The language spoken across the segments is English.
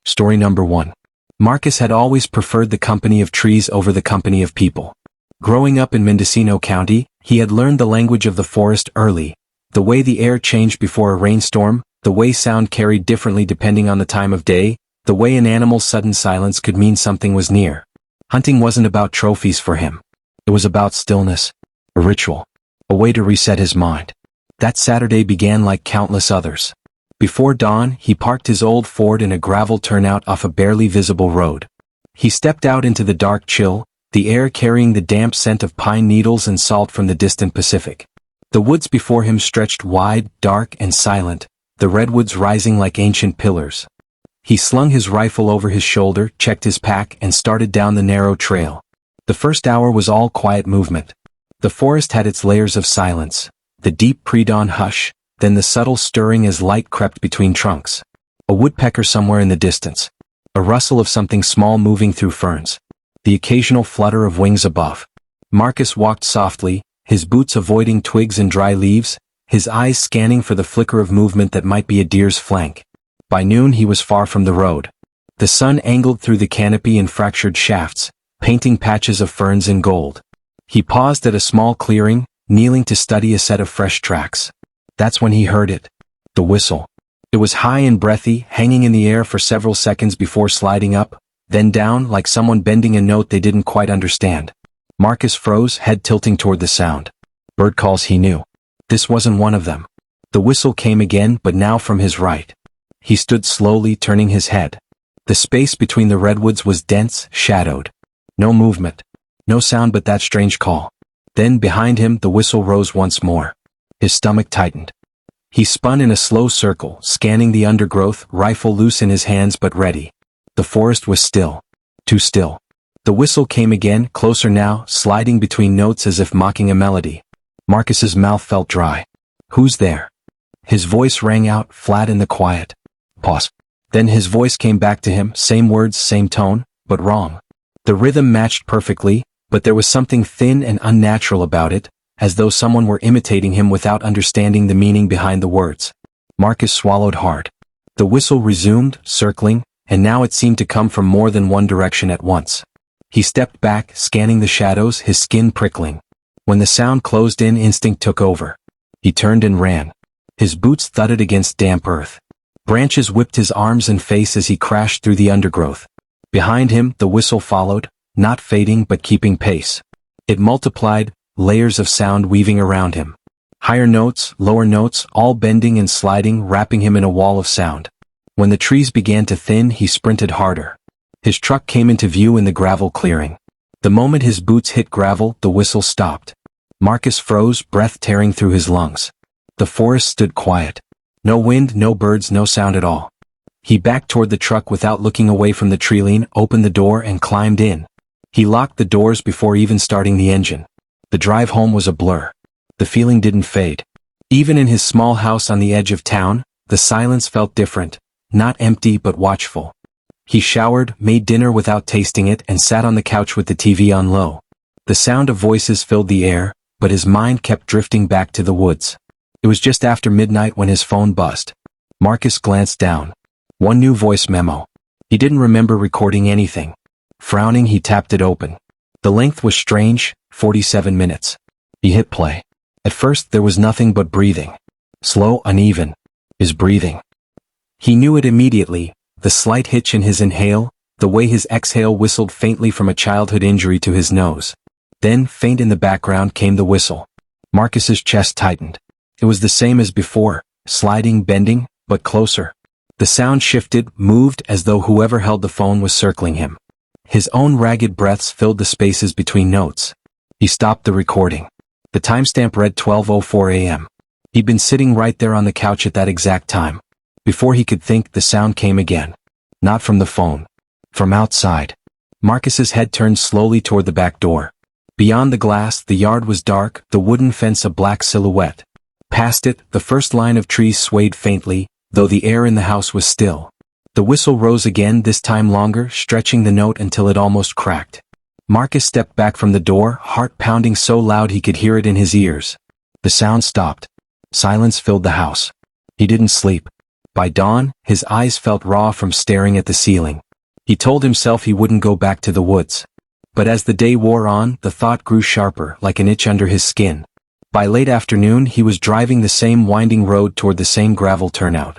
Story number 1. Marcus had always preferred the company of trees over the company of people. Growing up in Mendocino County, he had learned the language of the forest early, the way the air changed before a rainstorm, the way sound carried differently depending on the time of day, the way an animal's sudden silence could mean something was near. Hunting wasn't about trophies for him. It was about stillness, a ritual, a way to reset his mind. That Saturday began like countless others. Before dawn, he parked his old Ford in a gravel turnout off a barely visible road. He stepped out into the dark chill, the air carrying the damp scent of pine needles and salt from the distant Pacific. The woods before him stretched wide, dark, and silent, the redwoods rising like ancient pillars. He slung his rifle over his shoulder, checked his pack, and started down the narrow trail. The first hour was all quiet movement. The forest had its layers of silence, the deep pre-dawn hush, then the subtle stirring as light crept between trunks. A woodpecker somewhere in the distance. A rustle of something small moving through ferns. The occasional flutter of wings above. Marcus walked softly, his boots avoiding twigs and dry leaves, his eyes scanning for the flicker of movement that might be a deer's flank. By noon he was far from the road. The sun angled through the canopy in fractured shafts, painting patches of ferns in gold. He paused at a small clearing, kneeling to study a set of fresh tracks. That's when he heard it. The whistle. It was high and breathy, hanging in the air for several seconds before sliding up, then down like someone bending a note they didn't quite understand. Marcus froze, head tilting toward the sound. Bird calls he knew. This wasn't one of them. The whistle came again, but now from his right. He stood slowly, turning his head. The space between the redwoods was dense, shadowed. No movement. No sound but that strange call. Then behind him the whistle rose once more. His stomach tightened. He spun in a slow circle, scanning the undergrowth, rifle loose in his hands but ready. The forest was still. Too still. The whistle came again, closer now, sliding between notes as if mocking a melody. Marcus's mouth felt dry. Who's there? His voice rang out, flat in the quiet. Pause. Then his voice came back to him, same words, same tone, but wrong. The rhythm matched perfectly, but there was something thin and unnatural about it, as though someone were imitating him without understanding the meaning behind the words. Marcus swallowed hard. The whistle resumed, circling, and now it seemed to come from more than one direction at once. He stepped back, scanning the shadows, his skin prickling. When the sound closed in, instinct took over. He turned and ran. His boots thudded against damp earth. Branches whipped his arms and face as he crashed through the undergrowth. Behind him, the whistle followed, not fading but keeping pace. It multiplied, layers of sound weaving around him. Higher notes, lower notes, all bending and sliding, wrapping him in a wall of sound. When the trees began to thin, he sprinted harder. His truck came into view in the gravel clearing. The moment his boots hit gravel, the whistle stopped. Marcus froze, breath tearing through his lungs. The forest stood quiet. No wind, no birds, no sound at all. He backed toward the truck without looking away from the treeline, opened the door and climbed in. He locked the doors before even starting the engine. The drive home was a blur. The feeling didn't fade. Even in his small house on the edge of town, the silence felt different, not empty but watchful. He showered, made dinner without tasting it, and sat on the couch with the TV on low. The sound of voices filled the air, but his mind kept drifting back to the woods. It was just after midnight when his phone buzzed. Marcus glanced down. One new voice memo. He didn't remember recording anything. Frowning, he tapped it open. The length was strange, 47 minutes. He hit play. At first there was nothing but breathing. Slow, uneven. His breathing. He knew it immediately, the slight hitch in his inhale, the way his exhale whistled faintly from a childhood injury to his nose. Then, faint in the background, came the whistle. Marcus's chest tightened. It was the same as before, sliding, bending, but closer. The sound shifted, moved, as though whoever held the phone was circling him. His own ragged breaths filled the spaces between notes. He stopped the recording. The timestamp read 12:04 a.m. He'd been sitting right there on the couch at that exact time. Before he could think, the sound came again. Not from the phone. From outside. Marcus's head turned slowly toward the back door. Beyond the glass, the yard was dark, the wooden fence a black silhouette. Past it, the first line of trees swayed faintly, though the air in the house was still. The whistle rose again, this time longer, stretching the note until it almost cracked. Marcus stepped back from the door, heart pounding so loud he could hear it in his ears. The sound stopped. Silence filled the house. He didn't sleep. By dawn, his eyes felt raw from staring at the ceiling. He told himself he wouldn't go back to the woods. But as the day wore on, the thought grew sharper, like an itch under his skin. By late afternoon, he was driving the same winding road toward the same gravel turnout.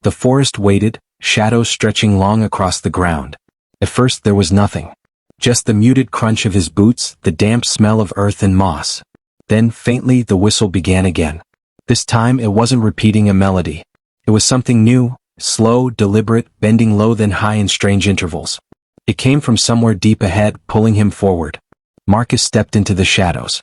The forest waited, shadows stretching long across the ground. At first there was nothing. Just the muted crunch of his boots, the damp smell of earth and moss. Then, faintly, the whistle began again. This time it wasn't repeating a melody. It was something new, slow, deliberate, bending low then high in strange intervals. It came from somewhere deep ahead, pulling him forward. Marcus stepped into the shadows.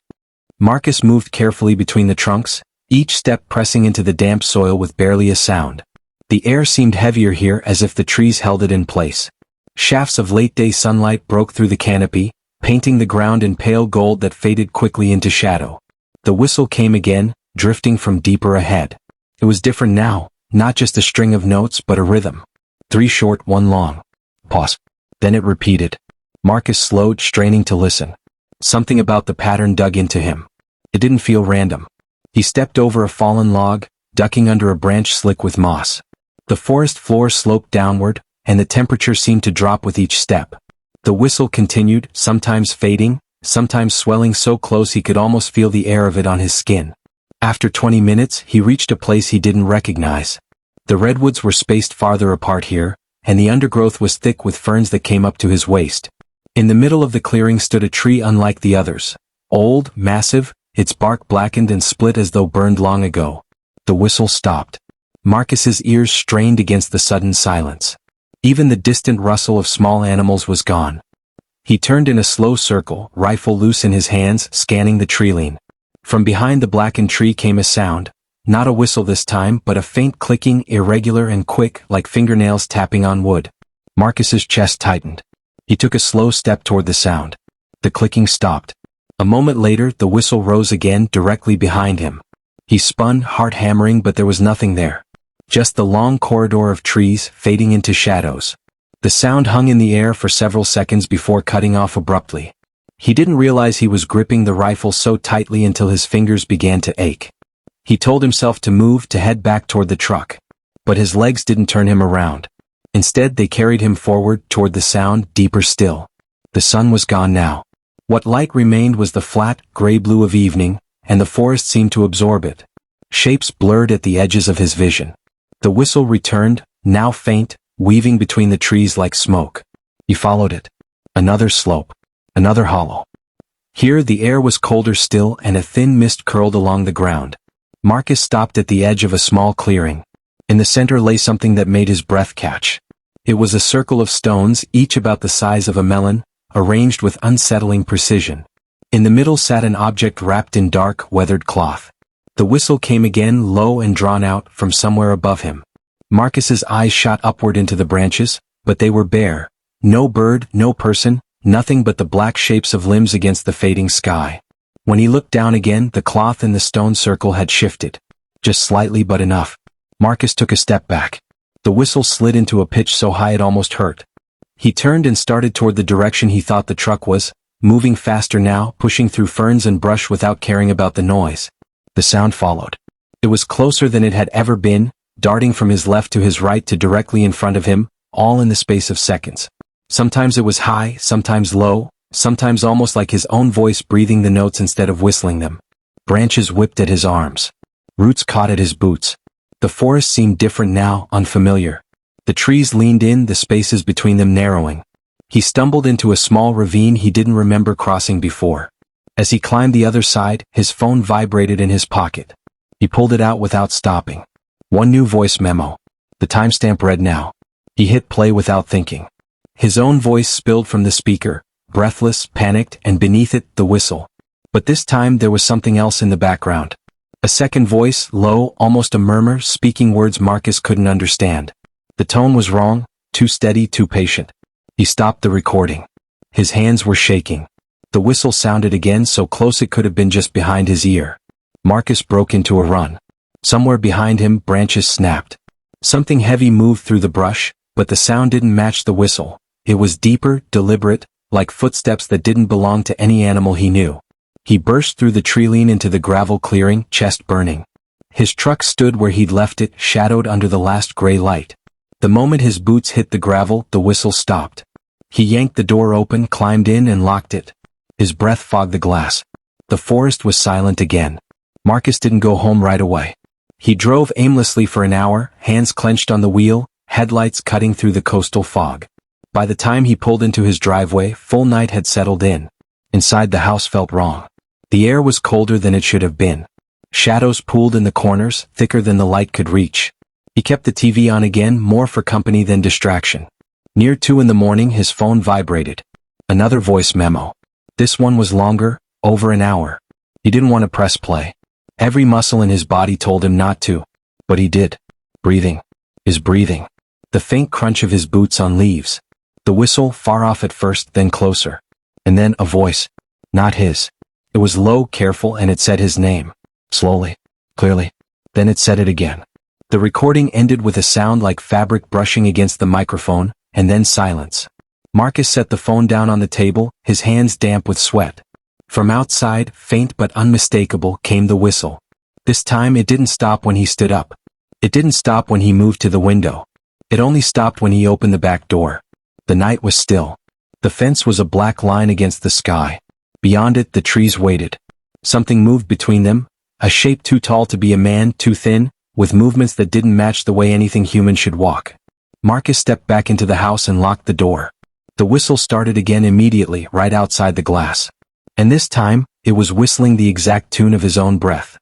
Marcus moved carefully between the trunks, each step pressing into the damp soil with barely a sound. The air seemed heavier here, as if the trees held it in place. Shafts of late-day sunlight broke through the canopy, painting the ground in pale gold that faded quickly into shadow. The whistle came again, drifting from deeper ahead. It was different now, not just a string of notes but a rhythm. 3 short, 1 long. Pause. Then it repeated. Marcus slowed, straining to listen. Something about the pattern dug into him. It didn't feel random. He stepped over a fallen log, ducking under a branch slick with moss. The forest floor sloped downward, and the temperature seemed to drop with each step. The whistle continued, sometimes fading, sometimes swelling so close he could almost feel the air of it on his skin. After 20 minutes, he reached a place he didn't recognize. The redwoods were spaced farther apart here, and the undergrowth was thick with ferns that came up to his waist. In the middle of the clearing stood a tree unlike the others. Old, massive, its bark blackened and split as though burned long ago. The whistle stopped. Marcus's ears strained against the sudden silence. Even the distant rustle of small animals was gone. He turned in a slow circle, rifle loose in his hands, scanning the treeline. From behind the blackened tree came a sound, not a whistle this time, but a faint clicking, irregular and quick, like fingernails tapping on wood. Marcus's chest tightened. He took a slow step toward the sound. The clicking stopped. A moment later, the whistle rose again, directly behind him. He spun, heart hammering, but there was nothing there. Just the long corridor of trees, fading into shadows. The sound hung in the air for several seconds before cutting off abruptly. He didn't realize he was gripping the rifle so tightly until his fingers began to ache. He told himself to move, to head back toward the truck. But his legs didn't turn him around. Instead, they carried him forward, toward the sound, deeper still. The sun was gone now. What light remained was the flat, gray-blue of evening, and the forest seemed to absorb it. Shapes blurred at the edges of his vision. The whistle returned, now faint, weaving between the trees like smoke. He followed it. Another slope. Another hollow. Here the air was colder still and a thin mist curled along the ground. Marcus stopped at the edge of a small clearing. In the center lay something that made his breath catch. It was a circle of stones, each about the size of a melon, arranged with unsettling precision. In the middle sat an object wrapped in dark, weathered cloth. The whistle came again, low and drawn out, from somewhere above him. Marcus's eyes shot upward into the branches, but they were bare. No bird, no person, nothing but the black shapes of limbs against the fading sky. When he looked down again, the cloth in the stone circle had shifted. Just slightly, but enough. Marcus took a step back. The whistle slid into a pitch so high it almost hurt. He turned and started toward the direction he thought the truck was, moving faster now, pushing through ferns and brush without caring about the noise. The sound followed. It was closer than it had ever been, darting from his left to his right to directly in front of him, all in the space of seconds. Sometimes it was high, sometimes low, sometimes almost like his own voice breathing the notes instead of whistling them. Branches whipped at his arms. Roots caught at his boots. The forest seemed different now, unfamiliar. The trees leaned in, the spaces between them narrowing. He stumbled into a small ravine he didn't remember crossing before. As he climbed the other side, his phone vibrated in his pocket. He pulled it out without stopping. One new voice memo. The timestamp read now. He hit play without thinking. His own voice spilled from the speaker, breathless, panicked, and beneath it, the whistle. But this time there was something else in the background. A second voice, low, almost a murmur, speaking words Marcus couldn't understand. The tone was wrong, too steady, too patient. He stopped the recording. His hands were shaking. The whistle sounded again, so close it could have been just behind his ear. Marcus broke into a run. Somewhere behind him, branches snapped. Something heavy moved through the brush, but the sound didn't match the whistle. It was deeper, deliberate, like footsteps that didn't belong to any animal he knew. He burst through the treeline into the gravel clearing, chest burning. His truck stood where he'd left it, shadowed under the last gray light. The moment his boots hit the gravel, the whistle stopped. He yanked the door open, climbed in, and locked it. His breath fogged the glass. The forest was silent again. Marcus didn't go home right away. He drove aimlessly for an hour, hands clenched on the wheel, headlights cutting through the coastal fog. By the time he pulled into his driveway, full night had settled in. Inside, the house felt wrong. The air was colder than it should have been. Shadows pooled in the corners, thicker than the light could reach. He kept the TV on again, more for company than distraction. Near 2 in the morning, his phone vibrated. Another voice memo. This one was longer, over an hour. He didn't want to press play. Every muscle in his body told him not to. But he did. Breathing. His breathing. The faint crunch of his boots on leaves. The whistle, far off at first, then closer. And then a voice. Not his. It was low, careful, and it said his name. Slowly. Clearly. Then it said it again. The recording ended with a sound like fabric brushing against the microphone, and then silence. Marcus set the phone down on the table, his hands damp with sweat. From outside, faint but unmistakable, came the whistle. This time it didn't stop when he stood up. It didn't stop when he moved to the window. It only stopped when he opened the back door. The night was still. The fence was a black line against the sky. Beyond it, the trees waited. Something moved between them, a shape too tall to be a man, too thin, with movements that didn't match the way anything human should walk. Marcus stepped back into the house and locked the door. The whistle started again immediately, right outside the glass. And this time, it was whistling the exact tune of his own breath.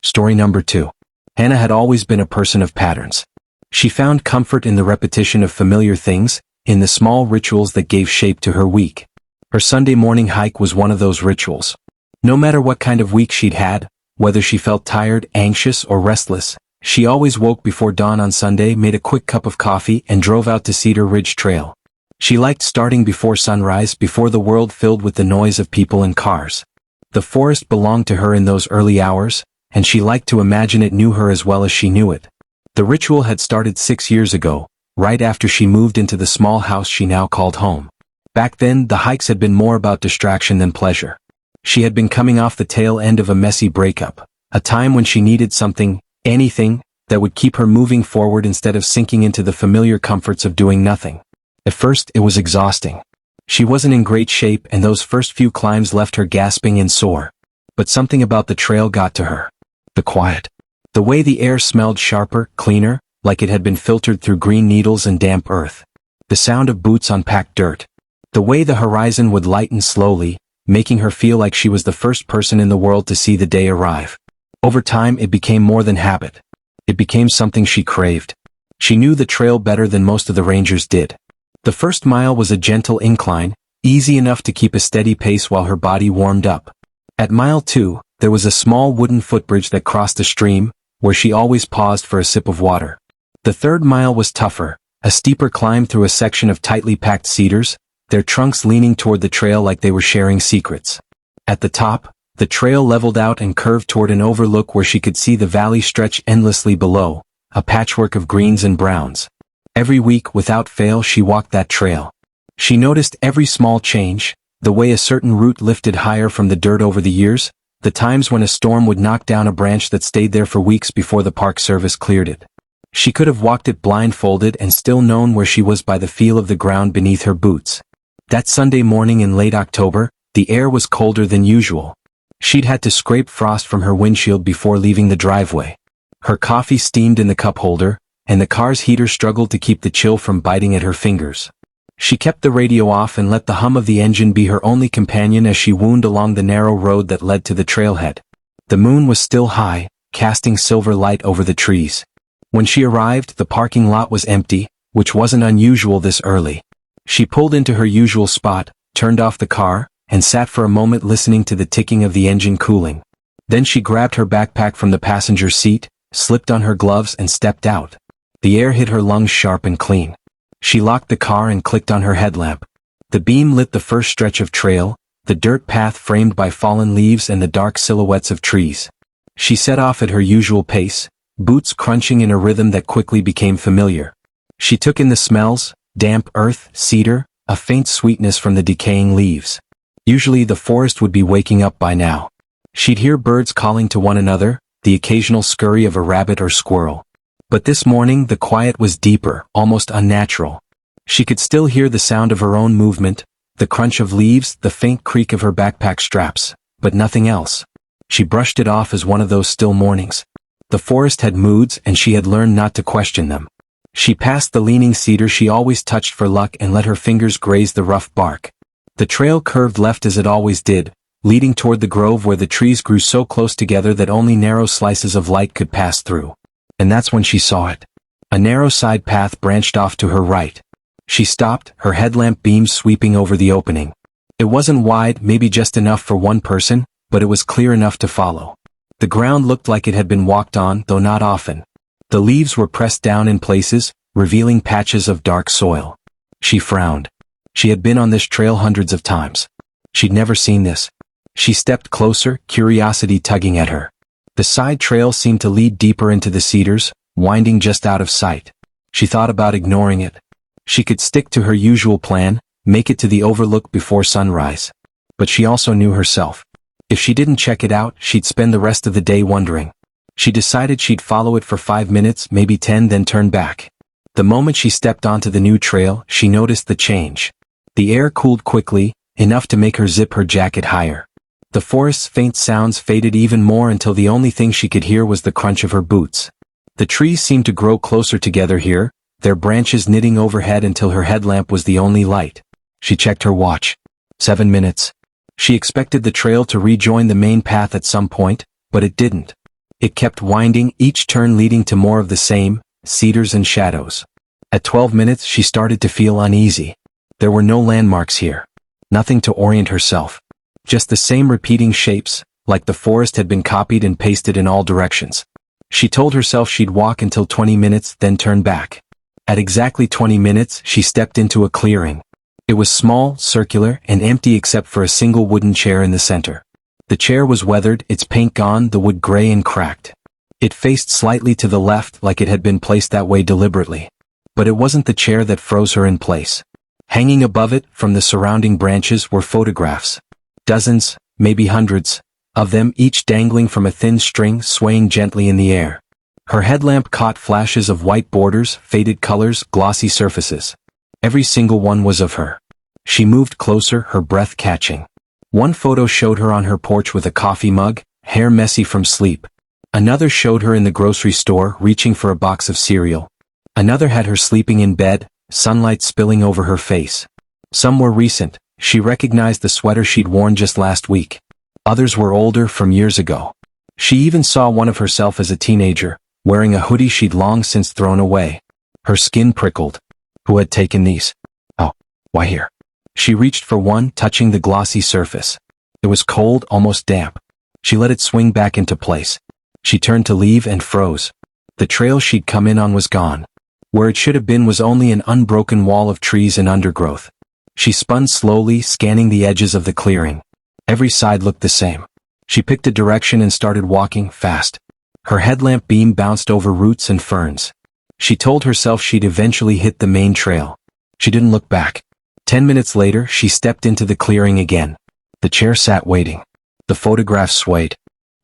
Story number 2. Hannah had always been a person of patterns. She found comfort in the repetition of familiar things, in the small rituals that gave shape to her week. Her Sunday morning hike was one of those rituals. No matter what kind of week she'd had, whether she felt tired, anxious, or restless, she always woke before dawn on Sunday, made a quick cup of coffee, and drove out to Cedar Ridge Trail. She liked starting before sunrise, before the world filled with the noise of people and cars. The forest belonged to her in those early hours, and she liked to imagine it knew her as well as she knew it. The ritual had started 6 years ago, right after she moved into the small house she now called home. Back then, the hikes had been more about distraction than pleasure. She had been coming off the tail end of a messy breakup, a time when she needed something, anything, that would keep her moving forward instead of sinking into the familiar comforts of doing nothing. At first, it was exhausting. She wasn't in great shape, and those first few climbs left her gasping and sore. But something about the trail got to her. The quiet. The way the air smelled sharper, cleaner, like it had been filtered through green needles and damp earth. The sound of boots on packed dirt. The way the horizon would lighten slowly, making her feel like she was the first person in the world to see the day arrive. Over time, it became more than habit. It became something she craved. She knew the trail better than most of the rangers did. The first mile was a gentle incline, easy enough to keep a steady pace while her body warmed up. At mile 2, there was a small wooden footbridge that crossed a stream, where she always paused for a sip of water. The third mile was tougher, a steeper climb through a section of tightly packed cedars, their trunks leaning toward the trail like they were sharing secrets. At the top, the trail leveled out and curved toward an overlook where she could see the valley stretch endlessly below, a patchwork of greens and browns. Every week, without fail, she walked that trail. She noticed every small change, the way a certain root lifted higher from the dirt over the years, the times when a storm would knock down a branch that stayed there for weeks before the Park Service cleared it. She could have walked it blindfolded and still known where she was by the feel of the ground beneath her boots. That Sunday morning in late October, the air was colder than usual. She'd had to scrape frost from her windshield before leaving the driveway. Her coffee steamed in the cup holder, and the car's heater struggled to keep the chill from biting at her fingers. She kept the radio off and let the hum of the engine be her only companion as she wound along the narrow road that led to the trailhead. The moon was still high, casting silver light over the trees. When she arrived, the parking lot was empty, which wasn't unusual this early. She pulled into her usual spot, turned off the car, and sat for a moment listening to the ticking of the engine cooling. Then she grabbed her backpack from the passenger seat, slipped on her gloves and stepped out. The air hit her lungs sharp and clean. She locked the car and clicked on her headlamp. The beam lit the first stretch of trail, the dirt path framed by fallen leaves and the dark silhouettes of trees. She set off at her usual pace, boots crunching in a rhythm that quickly became familiar. She took in the smells, damp earth, cedar, a faint sweetness from the decaying leaves. Usually the forest would be waking up by now. She'd hear birds calling to one another, the occasional scurry of a rabbit or squirrel. But this morning the quiet was deeper, almost unnatural. She could still hear the sound of her own movement, the crunch of leaves, the faint creak of her backpack straps, but nothing else. She brushed it off as one of those still mornings. The forest had moods and she had learned not to question them. She passed the leaning cedar she always touched for luck and let her fingers graze the rough bark. The trail curved left as it always did, leading toward the grove where the trees grew so close together that only narrow slices of light could pass through. And that's when she saw it. A narrow side path branched off to her right. She stopped, her headlamp beams sweeping over the opening. It wasn't wide, maybe just enough for one person, but it was clear enough to follow. The ground looked like it had been walked on, though not often. The leaves were pressed down in places, revealing patches of dark soil. She frowned. She had been on this trail hundreds of times. She'd never seen this. She stepped closer, curiosity tugging at her. The side trail seemed to lead deeper into the cedars, winding just out of sight. She thought about ignoring it. She could stick to her usual plan, make it to the overlook before sunrise. But she also knew herself. If she didn't check it out, she'd spend the rest of the day wondering. She decided she'd follow it for 5 minutes, maybe 10, then turn back. The moment she stepped onto the new trail, she noticed the change. The air cooled quickly, enough to make her zip her jacket higher. The forest's faint sounds faded even more until the only thing she could hear was the crunch of her boots. The trees seemed to grow closer together here, their branches knitting overhead until her headlamp was the only light. She checked her watch. 7 minutes. She expected the trail to rejoin the main path at some point, but it didn't. It kept winding, each turn leading to more of the same, cedars and shadows. At 12 minutes she started to feel uneasy. There were no landmarks here. Nothing to orient herself. Just the same repeating shapes, like the forest had been copied and pasted in all directions. She told herself she'd walk until 20 minutes, then turn back. At exactly 20 minutes, she stepped into a clearing. It was small, circular, and empty except for a single wooden chair in the center. The chair was weathered, its paint gone, the wood gray and cracked. It faced slightly to the left like it had been placed that way deliberately. But it wasn't the chair that froze her in place. Hanging above it, from the surrounding branches, were photographs. Dozens, maybe hundreds, of them, each dangling from a thin string swaying gently in the air. Her headlamp caught flashes of white borders, faded colors, glossy surfaces. Every single one was of her. She moved closer, her breath catching. One photo showed her on her porch with a coffee mug, hair messy from sleep. Another showed her in the grocery store, reaching for a box of cereal. Another had her sleeping in bed, sunlight spilling over her face. Some were recent. She recognized the sweater she'd worn just last week. Others were older, from years ago. She even saw one of herself as a teenager, wearing a hoodie she'd long since thrown away. Her skin prickled. Who had taken these? Oh, why here? She reached for one, touching the glossy surface. It was cold, almost damp. She let it swing back into place. She turned to leave and froze. The trail she'd come in on was gone. Where it should have been was only an unbroken wall of trees and undergrowth. She spun slowly, scanning the edges of the clearing. Every side looked the same. She picked a direction and started walking, fast. Her headlamp beam bounced over roots and ferns. She told herself she'd eventually hit the main trail. She didn't look back. 10 minutes later, she stepped into the clearing again. The chair sat waiting. The photographs swayed.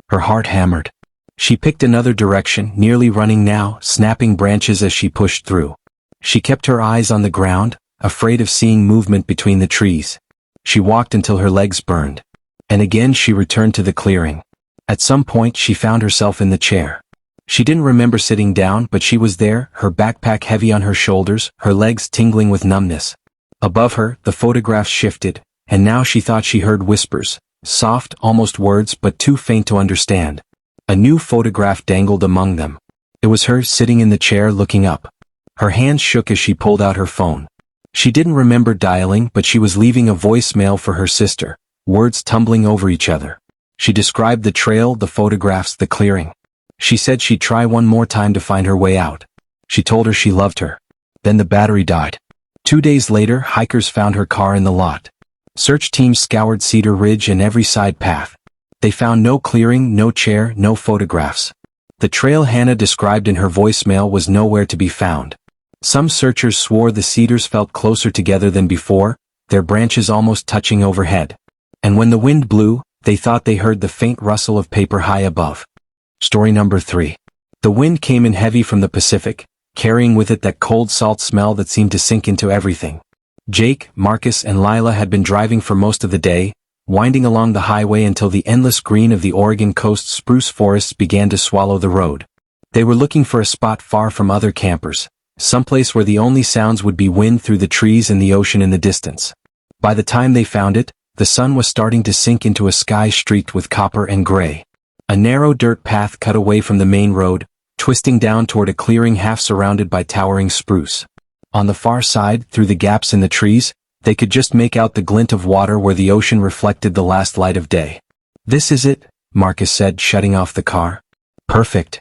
Her heart hammered. She picked another direction, nearly running now, snapping branches as she pushed through. She kept her eyes on the ground, afraid of seeing movement between the trees. She walked until her legs burned. And again she returned to the clearing. At some point she found herself in the chair. She didn't remember sitting down, but she was there, her backpack heavy on her shoulders, her legs tingling with numbness. Above her, the photographs shifted, and now she thought she heard whispers, soft, almost words, but too faint to understand. A new photograph dangled among them. It was her, sitting in the chair looking up. Her hands shook as she pulled out her phone. She didn't remember dialing, but she was leaving a voicemail for her sister, words tumbling over each other. She described the trail, the photographs, the clearing. She said she'd try one more time to find her way out. She told her she loved her. Then the battery died. 2 days later, hikers found her car in the lot. Search teams scoured Cedar Ridge and every side path. They found no clearing, no chair, no photographs. The trail Hannah described in her voicemail was nowhere to be found. Some searchers swore the cedars felt closer together than before, their branches almost touching overhead. And when the wind blew, they thought they heard the faint rustle of paper high above. Story number 3. The wind came in heavy from the Pacific, carrying with it that cold salt smell that seemed to sink into everything. Jake, Marcus, and Lila had been driving for most of the day, winding along the highway until the endless green of the Oregon coast spruce forests began to swallow the road. They were looking for a spot far from other campers, someplace where the only sounds would be wind through the trees and the ocean in the distance. By the time they found it, the sun was starting to sink into a sky streaked with copper and gray. A narrow dirt path cut away from the main road, twisting down toward a clearing half surrounded by towering spruce. On the far side, through the gaps in the trees, they could just make out the glint of water where the ocean reflected the last light of day. "This is it," Marcus said, shutting off the car. "Perfect."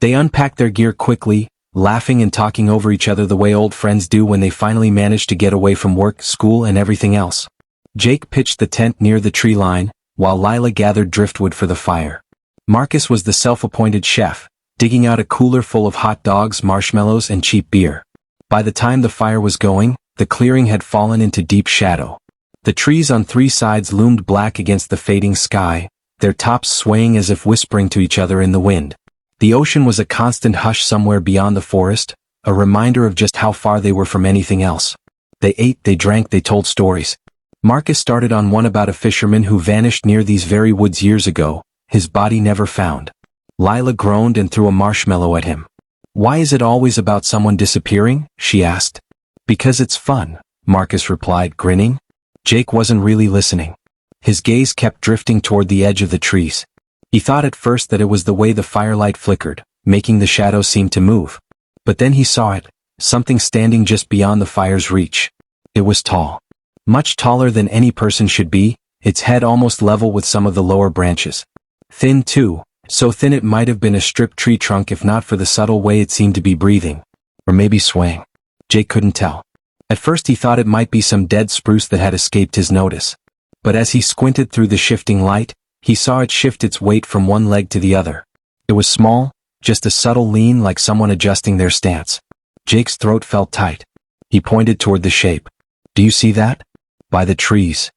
They unpacked their gear quickly, laughing and talking over each other the way old friends do when they finally manage to get away from work, school, and everything else. Jake pitched the tent near the tree line, while Lila gathered driftwood for the fire. Marcus was the self-appointed chef, digging out a cooler full of hot dogs, marshmallows, and cheap beer. By the time the fire was going, the clearing had fallen into deep shadow. The trees on 3 sides loomed black against the fading sky, their tops swaying as if whispering to each other in the wind. The ocean was a constant hush somewhere beyond the forest, a reminder of just how far they were from anything else. They ate, they drank, they told stories. Marcus started on one about a fisherman who vanished near these very woods years ago, his body never found. Lila groaned and threw a marshmallow at him. "Why is it always about someone disappearing?" she asked. "Because it's fun," Marcus replied, grinning. Jake wasn't really listening. His gaze kept drifting toward the edge of the trees. He thought at first that it was the way the firelight flickered, making the shadows seem to move. But then he saw it, something standing just beyond the fire's reach. It was tall. Much taller than any person should be, its head almost level with some of the lower branches. Thin too, so thin it might have been a stripped tree trunk if not for the subtle way it seemed to be breathing. Or maybe swaying. Jake couldn't tell. At first he thought it might be some dead spruce that had escaped his notice. But as he squinted through the shifting light, he saw it shift its weight from one leg to the other. It was small, just a subtle lean like someone adjusting their stance. Jake's throat felt tight. He pointed toward the shape. "Do you see that? By the trees."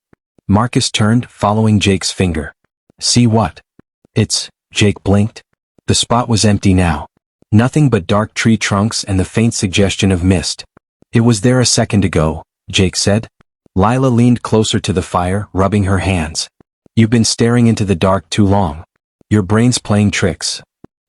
Marcus turned, following Jake's finger. "See what?" Jake blinked. The spot was empty now. Nothing but dark tree trunks and the faint suggestion of mist. "It was there a second ago," Jake said. Lila leaned closer to the fire, rubbing her hands. "You've been staring into the dark too long. Your brain's playing tricks."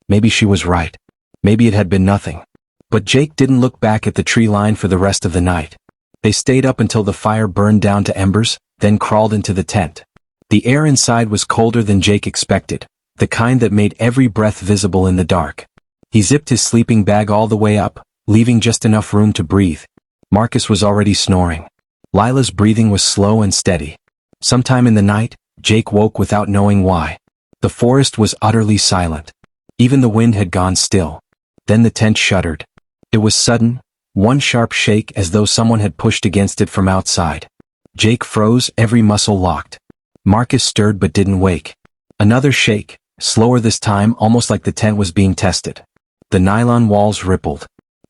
Maybe she was right. Maybe it had been nothing. But Jake didn't look back at the tree line for the rest of the night. They stayed up until the fire burned down to embers, then crawled into the tent. The air inside was colder than Jake expected, the kind that made every breath visible in the dark. He zipped his sleeping bag all the way up, leaving just enough room to breathe. Marcus was already snoring. Lila's breathing was slow and steady. Sometime in the night, Jake woke without knowing why. The forest was utterly silent. Even the wind had gone still. Then the tent shuddered. It was sudden, one sharp shake as though someone had pushed against it from outside. Jake froze, every muscle locked. Marcus stirred but didn't wake. Another shake, slower this time, almost like the tent was being tested. The nylon walls rippled.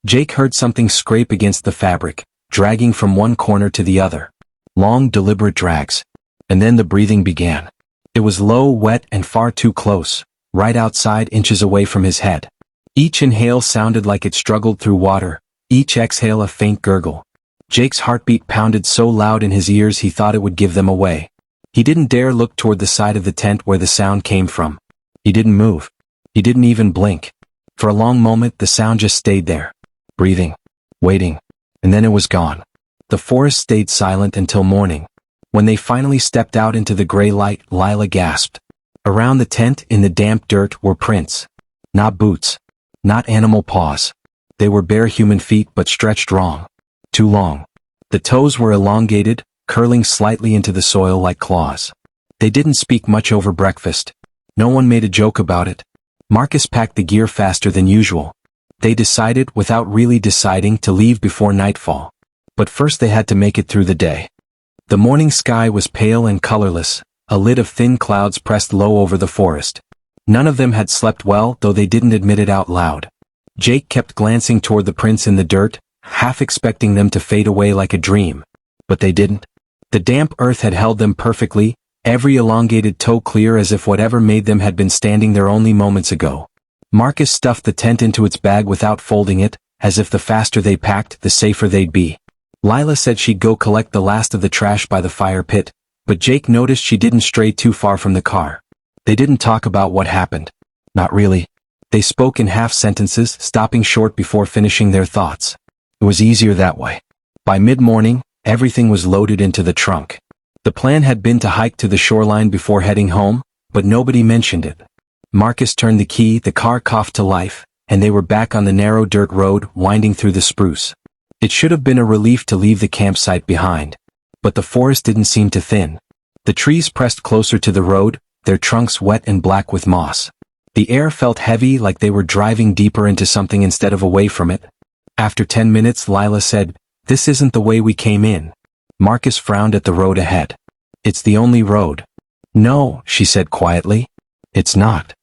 Jake heard something scrape against the fabric, dragging from one corner to the other. Long, deliberate drags. And then the breathing began. It was low, wet, and far too close, right outside, inches away from his head. Each inhale sounded like it struggled through water, each exhale a faint gurgle. Jake's heartbeat pounded so loud in his ears he thought it would give them away. He didn't dare look toward the side of the tent where the sound came from. He didn't move. He didn't even blink. For a long moment the sound just stayed there. Breathing. Waiting. And then it was gone. The forest stayed silent until morning. When they finally stepped out into the gray light, Lila gasped. Around the tent, in the damp dirt, were prints. Not boots. Not animal paws. They were bare human feet but stretched wrong. Too long. The toes were elongated, curling slightly into the soil like claws. They didn't speak much over breakfast. No one made a joke about it. Marcus packed the gear faster than usual. They decided, without really deciding, to leave before nightfall. But first they had to make it through the day. The morning sky was pale and colorless, a lid of thin clouds pressed low over the forest. None of them had slept well, though they didn't admit it out loud. Jake kept glancing toward the prints in the dirt, half expecting them to fade away like a dream. But they didn't. The damp earth had held them perfectly, every elongated toe clear as if whatever made them had been standing there only moments ago. Marcus stuffed the tent into its bag without folding it, as if the faster they packed, the safer they'd be. Lila said she'd go collect the last of the trash by the fire pit, but Jake noticed she didn't stray too far from the car. They didn't talk about what happened. Not really. They spoke in half sentences, stopping short before finishing their thoughts. It was easier that way. By mid-morning, everything was loaded into the trunk. The plan had been to hike to the shoreline before heading home, but nobody mentioned it. Marcus turned the key, the car coughed to life, and they were back on the narrow dirt road winding through the spruce. It should have been a relief to leave the campsite behind. But the forest didn't seem to thin. The trees pressed closer to the road, their trunks wet and black with moss. The air felt heavy, like they were driving deeper into something instead of away from it. After 10 minutes, Lila said, "This isn't the way we came in." Marcus frowned at the road ahead. "It's the only road." "No," she said quietly. "It's not."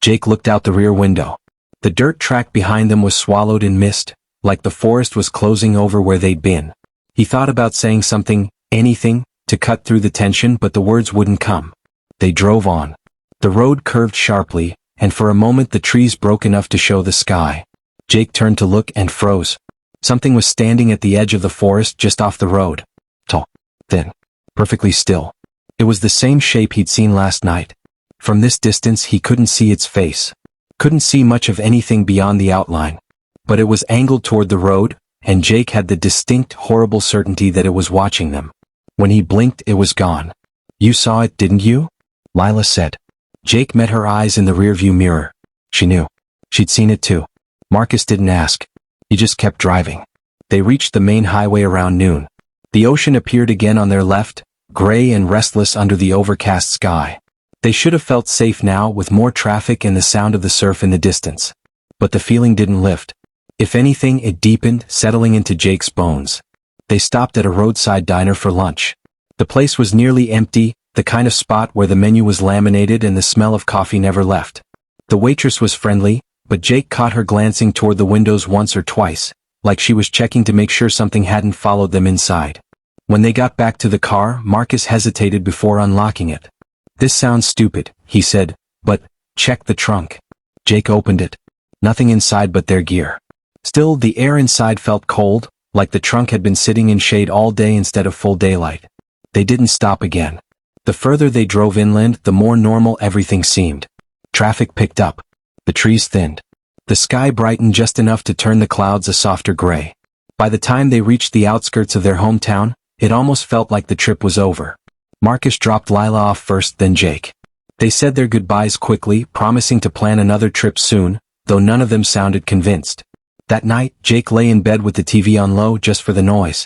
Jake looked out the rear window. The dirt track behind them was swallowed in mist, like the forest was closing over where they'd been. He thought about saying something, anything, to cut through the tension, but the words wouldn't come. They drove on. The road curved sharply, and for a moment the trees broke enough to show the sky. Jake turned to look and froze. Something was standing at the edge of the forest just off the road. Tall, thin, perfectly still. It was the same shape he'd seen last night. From this distance he couldn't see its face. Couldn't see much of anything beyond the outline. But it was angled toward the road, and Jake had the distinct, horrible certainty that it was watching them. When he blinked, it was gone. "You saw it, didn't you?" Lila said. Jake met her eyes in the rearview mirror. She knew. She'd seen it too. Marcus didn't ask. He just kept driving. They reached the main highway around noon. The ocean appeared again on their left, gray and restless under the overcast sky. They should have felt safe now, with more traffic and the sound of the surf in the distance. But the feeling didn't lift. If anything, it deepened, settling into Jake's bones. They stopped at a roadside diner for lunch. The place was nearly empty, the kind of spot where the menu was laminated and the smell of coffee never left. The waitress was friendly, but Jake caught her glancing toward the windows once or twice, like she was checking to make sure something hadn't followed them inside. When they got back to the car, Marcus hesitated before unlocking it. "This sounds stupid," he said, "but check the trunk." Jake opened it. Nothing inside but their gear. Still, the air inside felt cold, like the trunk had been sitting in shade all day instead of full daylight. They didn't stop again. The further they drove inland, the more normal everything seemed. Traffic picked up. The trees thinned. The sky brightened just enough to turn the clouds a softer gray. By the time they reached the outskirts of their hometown, it almost felt like the trip was over. Marcus dropped Lila off first, then Jake. They said their goodbyes quickly, promising to plan another trip soon, though none of them sounded convinced. That night, Jake lay in bed with the TV on low just for the noise.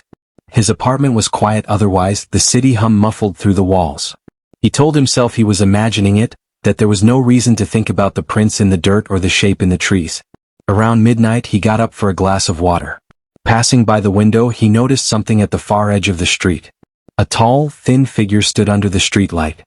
His apartment was quiet otherwise, the city hum muffled through the walls. He told himself he was imagining it, that there was no reason to think about the prints in the dirt or the shape in the trees. Around midnight he got up for a glass of water. Passing by the window he noticed something at the far edge of the street. A tall, thin figure stood under the streetlight.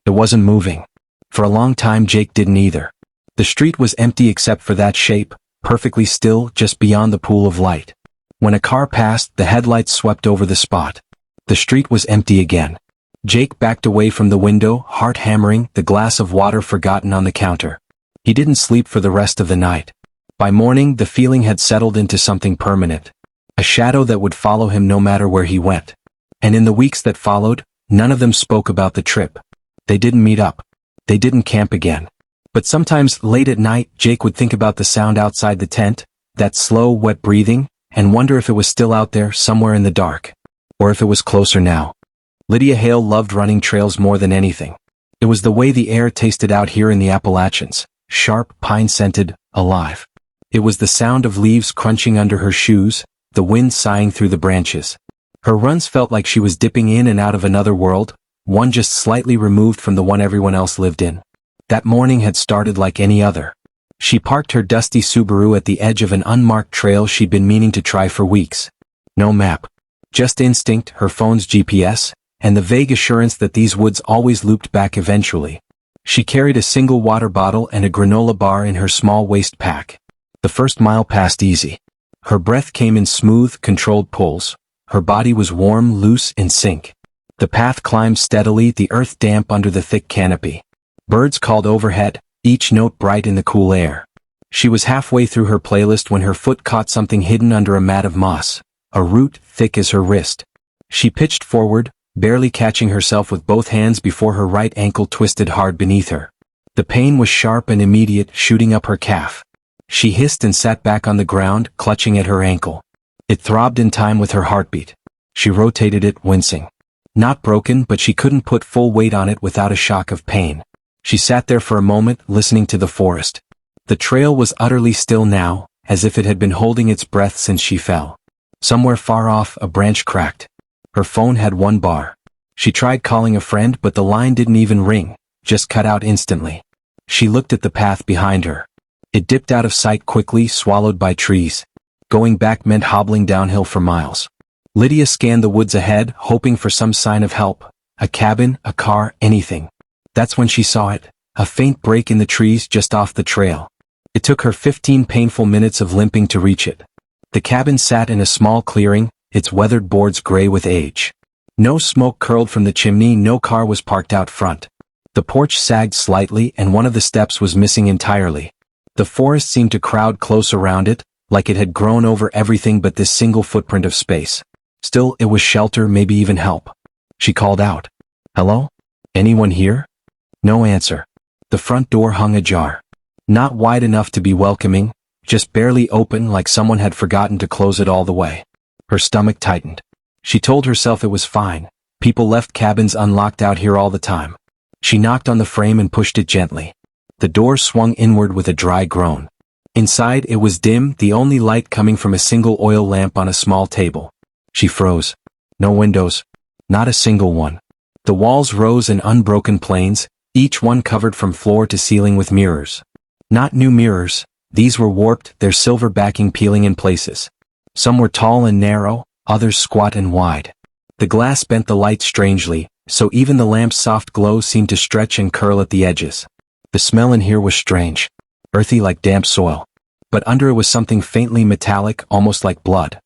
It wasn't moving. For a long time Jake didn't either. The street was empty except for that shape, perfectly still just beyond the pool of light. When a car passed, the headlights swept over the spot. The street was empty again. Jake backed away from the window, heart hammering, the glass of water forgotten on the counter. He didn't sleep for the rest of the night. By morning, the feeling had settled into something permanent. A shadow that would follow him no matter where he went. And in the weeks that followed, none of them spoke about the trip. They didn't meet up. They didn't camp again. But sometimes, late at night, Jake would think about the sound outside the tent, that slow, wet breathing, and wonder if it was still out there somewhere in the dark. Or if it was closer now. Lydia Hale loved running trails more than anything. It was the way the air tasted out here in the Appalachians, sharp, pine-scented, alive. It was the sound of leaves crunching under her shoes, the wind sighing through the branches. Her runs felt like she was dipping in and out of another world, one just slightly removed from the one everyone else lived in. That morning had started like any other. She parked her dusty Subaru at the edge of an unmarked trail she'd been meaning to try for weeks. No map. Just instinct, her phone's GPS, and the vague assurance that these woods always looped back eventually. She carried a single water bottle and a granola bar in her small waist pack. The first mile passed easy. Her breath came in smooth, controlled pulls. Her body was warm, loose, in sync. The path climbed steadily, the earth damp under the thick canopy. Birds called overhead, each note bright in the cool air. She was halfway through her playlist when her foot caught something hidden under a mat of moss, a root thick as her wrist. She pitched forward, barely catching herself with both hands before her right ankle twisted hard beneath her. The pain was sharp and immediate, shooting up her calf. She hissed and sat back on the ground, clutching at her ankle. It throbbed in time with her heartbeat. She rotated it, wincing. Not broken, but she couldn't put full weight on it without a shock of pain. She sat there for a moment, listening to the forest. The trail was utterly still now, as if it had been holding its breath since she fell. Somewhere far off, a branch cracked. Her phone had one bar. She tried calling a friend, but the line didn't even ring, just cut out instantly. She looked at the path behind her. It dipped out of sight quickly, swallowed by trees. Going back meant hobbling downhill for miles. Lydia scanned the woods ahead, hoping for some sign of help. A cabin, a car, anything. That's when she saw it, a faint break in the trees just off the trail. It took her 15 painful minutes of limping to reach it. The cabin sat in a small clearing, its weathered boards gray with age. No smoke curled from the chimney, no car was parked out front. The porch sagged slightly and one of the steps was missing entirely. The forest seemed to crowd close around it, like it had grown over everything but this single footprint of space. Still, it was shelter, maybe even help. She called out. "Hello? Anyone here?" No answer. The front door hung ajar. Not wide enough to be welcoming, just barely open, like someone had forgotten to close it all the way. Her stomach tightened. She told herself it was fine. People left cabins unlocked out here all the time. She knocked on the frame and pushed it gently. The door swung inward with a dry groan. Inside, it was dim, the only light coming from a single oil lamp on a small table. She froze. No windows. Not a single one. The walls rose in unbroken planes, each one covered from floor to ceiling with mirrors. Not new mirrors. These were warped, their silver backing peeling in places. Some were tall and narrow, others squat and wide. The glass bent the light strangely, so even the lamp's soft glow seemed to stretch and curl at the edges. The smell in here was strange. Earthy like damp soil. But under it was something faintly metallic, almost like blood.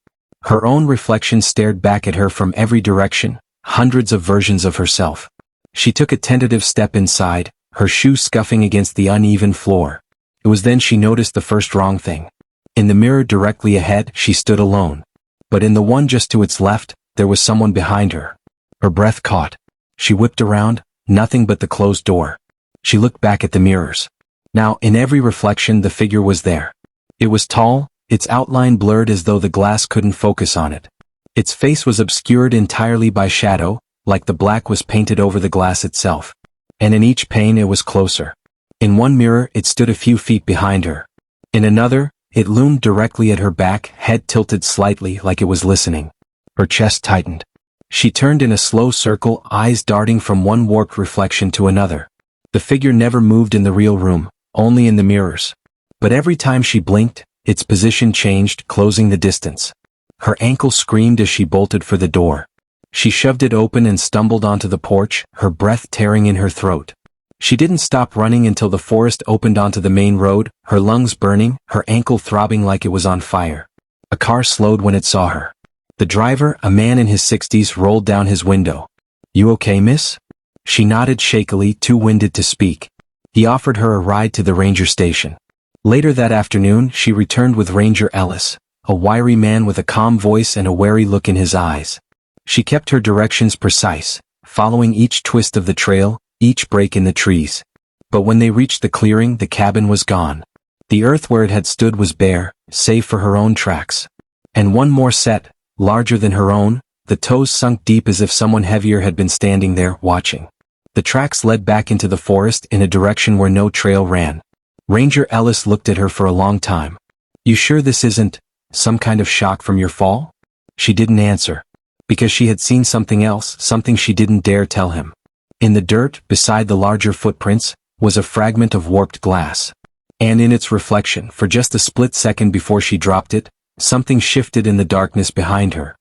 Her own reflection stared back at her from every direction, hundreds of versions of herself. She took a tentative step inside, her shoe scuffing against the uneven floor. It was then she noticed the first wrong thing. In the mirror directly ahead, she stood alone. But in the one just to its left, there was someone behind her. Her breath caught. She whipped around, nothing but the closed door. She looked back at the mirrors. Now, in every reflection, the figure was there. It was tall, its outline blurred as though the glass couldn't focus on it. Its face was obscured entirely by shadow, like the black was painted over the glass itself. And in each pane it was closer. In one mirror, it stood a few feet behind her. In another, it loomed directly at her back, head tilted slightly like it was listening. Her chest tightened. She turned in a slow circle, eyes darting from one warped reflection to another. The figure never moved in the real room, only in the mirrors. But every time she blinked, its position changed, closing the distance. Her ankle screamed as she bolted for the door. She shoved it open and stumbled onto the porch, her breath tearing in her throat. She didn't stop running until the forest opened onto the main road, her lungs burning, her ankle throbbing like it was on fire. A car slowed when it saw her. The driver, a man in his 60s, rolled down his window. "You okay, miss?" She nodded shakily, too winded to speak. He offered her a ride to the ranger station. Later that afternoon, she returned with Ranger Ellis, a wiry man with a calm voice and a wary look in his eyes. She kept her directions precise, following each twist of the trail, each break in the trees. But when they reached the clearing, the cabin was gone. The earth where it had stood was bare, save for her own tracks. And one more set, larger than her own, the toes sunk deep as if someone heavier had been standing there, watching. The tracks led back into the forest in a direction where no trail ran. Ranger Ellis looked at her for a long time. "You sure this isn't some kind of shock from your fall?" She didn't answer. Because she had seen something else, something she didn't dare tell him. In the dirt, beside the larger footprints, was a fragment of warped glass. And in its reflection, for just a split second before she dropped it, something shifted in the darkness behind her.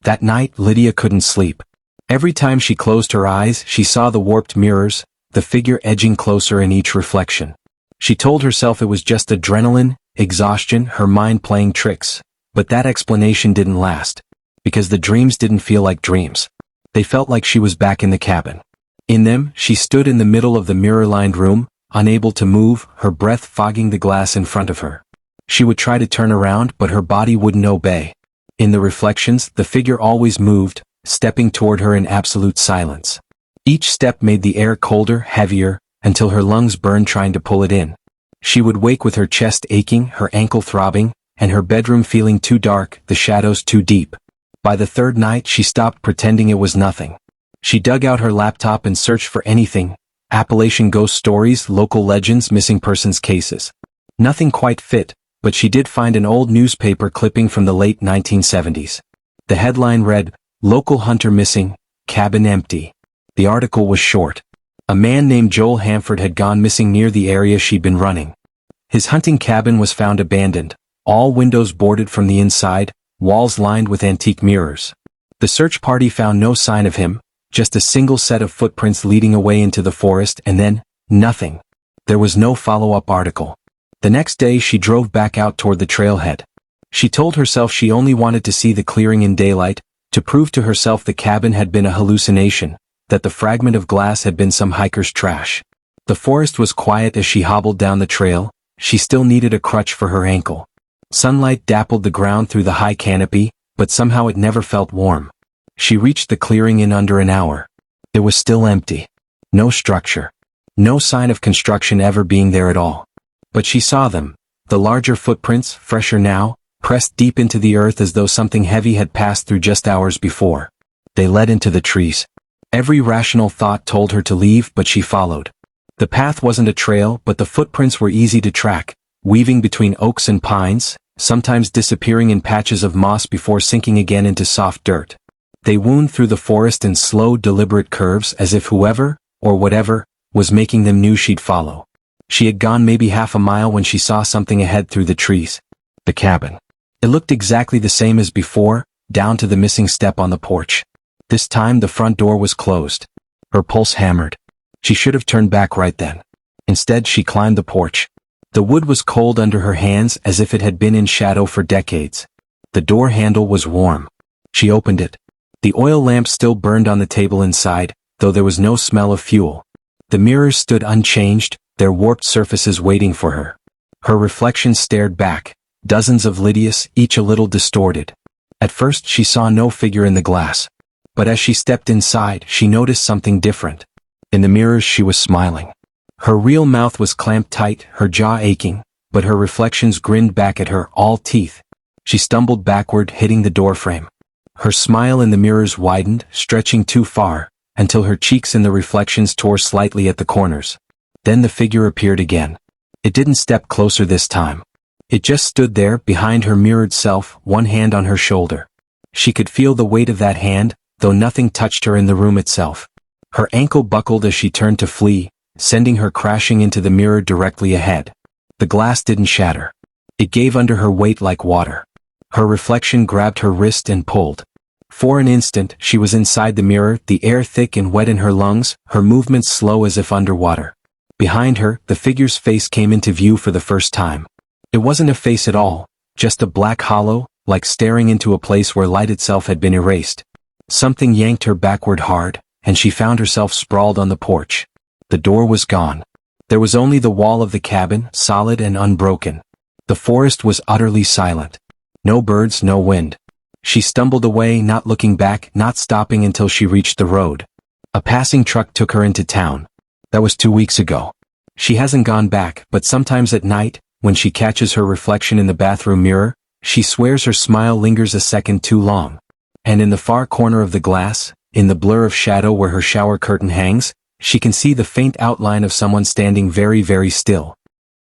That night, Lydia couldn't sleep. Every time she closed her eyes, she saw the warped mirrors, the figure edging closer in each reflection. She told herself it was just adrenaline, exhaustion, her mind playing tricks. But that explanation didn't last. Because the dreams didn't feel like dreams. They felt like she was back in the cabin. In them, she stood in the middle of the mirror-lined room, unable to move, her breath fogging the glass in front of her. She would try to turn around, but her body wouldn't obey. In the reflections, the figure always moved, stepping toward her in absolute silence. Each step made the air colder, heavier, until her lungs burned trying to pull it in. She would wake with her chest aching, her ankle throbbing, and her bedroom feeling too dark, the shadows too deep. By the third night, she stopped pretending it was nothing. She dug out her laptop and searched for anything: Appalachian ghost stories, local legends, missing persons cases. Nothing quite fit, but she did find an old newspaper clipping from the late 1970s. The headline read, "Local hunter missing, cabin empty." The article was short. A man named Joel Hamford had gone missing near the area she'd been running. His hunting cabin was found abandoned, all windows boarded from the inside, walls lined with antique mirrors. The search party found no sign of him, just a single set of footprints leading away into the forest, and then, nothing. There was no follow-up article. The next day she drove back out toward the trailhead. She told herself she only wanted to see the clearing in daylight, to prove to herself the cabin had been a hallucination, that the fragment of glass had been some hiker's trash. The forest was quiet as she hobbled down the trail. She still needed a crutch for her ankle. Sunlight dappled the ground through the high canopy, but somehow it never felt warm. She reached the clearing in under an hour. It was still empty. No structure. No sign of construction ever being there at all. But she saw them. The larger footprints, fresher now, pressed deep into the earth as though something heavy had passed through just hours before. They led into the trees. Every rational thought told her to leave, but she followed. The path wasn't a trail, but the footprints were easy to track, weaving between oaks and pines, sometimes disappearing in patches of moss before sinking again into soft dirt. They wound through the forest in slow, deliberate curves, as if whoever, or whatever, was making them knew she'd follow. She had gone maybe half a mile when she saw something ahead through the trees. The cabin. It looked exactly the same as before, down to the missing step on the porch. This time the front door was closed. Her pulse hammered. She should have turned back right then. Instead, she climbed the porch. The wood was cold under her hands, as if it had been in shadow for decades. The door handle was warm. She opened it. The oil lamp still burned on the table inside, though there was no smell of fuel. The mirrors stood unchanged, their warped surfaces waiting for her. Her reflection stared back, dozens of Lydias, each a little distorted. At first she saw no figure in the glass. But as she stepped inside, she noticed something different. In the mirrors she was smiling. Her real mouth was clamped tight, her jaw aching, but her reflections grinned back at her, all teeth. She stumbled backward, hitting the doorframe. Her smile in the mirrors widened, stretching too far, until her cheeks in the reflections tore slightly at the corners. Then the figure appeared again. It didn't step closer this time. It just stood there, behind her mirrored self, one hand on her shoulder. She could feel the weight of that hand, though nothing touched her in the room itself. Her ankle buckled as she turned to flee, sending her crashing into the mirror directly ahead. The glass didn't shatter. It gave under her weight like water. Her reflection grabbed her wrist and pulled. For an instant, she was inside the mirror, the air thick and wet in her lungs, her movements slow as if underwater. Behind her, the figure's face came into view for the first time. It wasn't a face at all, just a black hollow, like staring into a place where light itself had been erased. Something yanked her backward hard, and she found herself sprawled on the porch. The door was gone. There was only the wall of the cabin, solid and unbroken. The forest was utterly silent. No birds, no wind. She stumbled away, not looking back, not stopping until she reached the road. A passing truck took her into town. That was 2 weeks ago. She hasn't gone back, but sometimes at night, when she catches her reflection in the bathroom mirror, she swears her smile lingers a second too long. And in the far corner of the glass, in the blur of shadow where her shower curtain hangs, she can see the faint outline of someone standing very, very still.